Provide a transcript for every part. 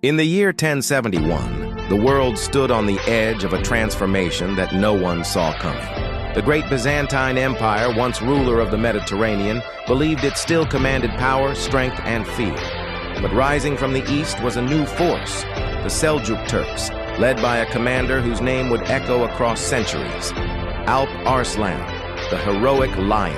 In the year 1071, the world stood on the edge of a transformation that no one saw coming. The great Byzantine Empire, once ruler of the Mediterranean, believed it still commanded power, strength, and fear. But rising from the east was a new force, the Seljuk Turks, led by a commander whose name would echo across centuries, Alp Arslan, the heroic lion.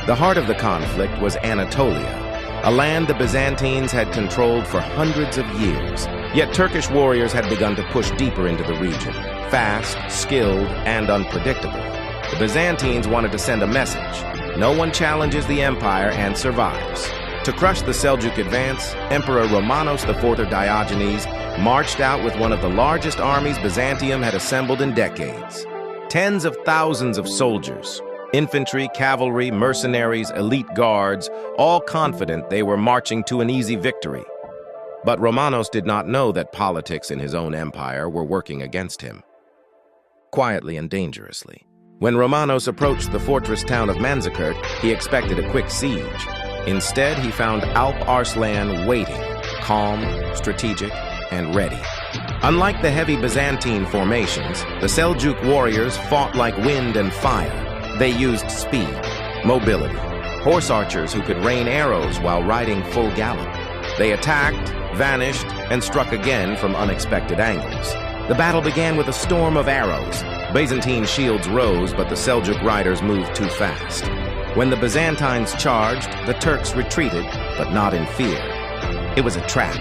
The heart of the conflict was Anatolia, a land the Byzantines had controlled for hundreds of years. Yet Turkish warriors had begun to push deeper into the region, fast, skilled, and unpredictable. The Byzantines wanted to send a message: no one challenges the empire and survives. To crush the Seljuk advance, Emperor Romanos IV of Diogenes marched out with one of the largest armies Byzantium had assembled in decades. Tens of thousands of soldiers, infantry, cavalry, mercenaries, elite guards, all confident they were marching to an easy victory. But Romanos did not know that politics in his own empire were working against him. Quietly and dangerously. When Romanos approached the fortress town of Manzikert, he expected a quick siege. Instead, he found Alp Arslan waiting, calm, strategic, and ready. Unlike the heavy Byzantine formations, the Seljuk warriors fought like wind and fire. They used speed, mobility, horse archers who could rain arrows while riding full gallop. They attacked, vanished, and struck again from unexpected angles. The battle began with a storm of arrows. Byzantine shields rose, but the Seljuk riders moved too fast. When the Byzantines charged, the Turks retreated, but not in fear. It was a trap,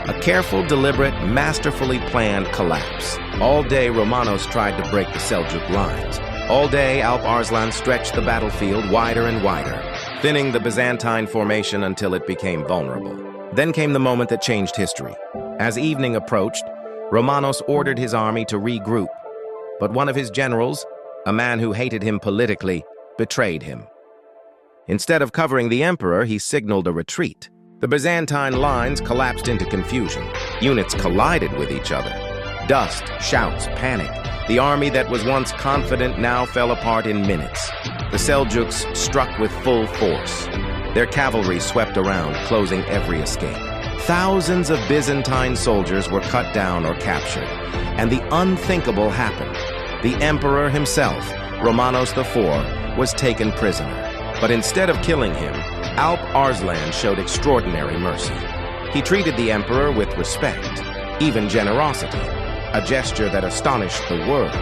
a careful, deliberate, masterfully planned collapse. All day, Romanos tried to break the Seljuk lines. All day, Alp Arslan stretched the battlefield wider and wider, thinning the Byzantine formation until it became vulnerable. Then came the moment that changed history. As evening approached, Romanos ordered his army to regroup. But one of his generals, a man who hated him politically, betrayed him. Instead of covering the emperor, he signaled a retreat. The Byzantine lines collapsed into confusion. Units collided with each other. Dust, shouts, panic. The army that was once confident now fell apart in minutes. The Seljuks struck with full force. Their cavalry swept around, closing every escape. Thousands of Byzantine soldiers were cut down or captured, and the unthinkable happened. The emperor himself, Romanos IV, was taken prisoner. But instead of killing him, Alp Arslan showed extraordinary mercy. He treated the emperor with respect, even generosity, a gesture that astonished the world.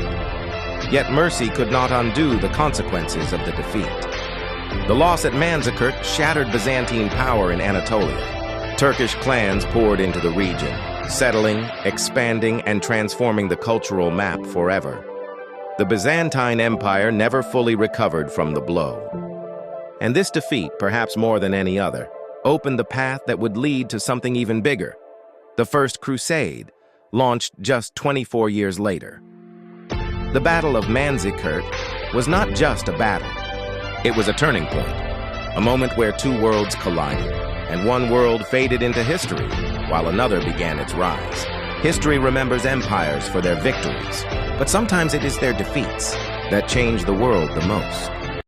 Yet mercy could not undo the consequences of the defeat. The loss at Manzikert shattered Byzantine power in Anatolia. Turkish clans poured into the region, settling, expanding, and transforming the cultural map forever. The Byzantine Empire never fully recovered from the blow. And this defeat, perhaps more than any other, opened the path that would lead to something even bigger: the First Crusade, launched just 24 years later. The Battle of Manzikert was not just a battle. It was a turning point, a moment where two worlds collided, and one world faded into history, while another began its rise. History remembers empires for their victories, but sometimes it is their defeats that change the world the most.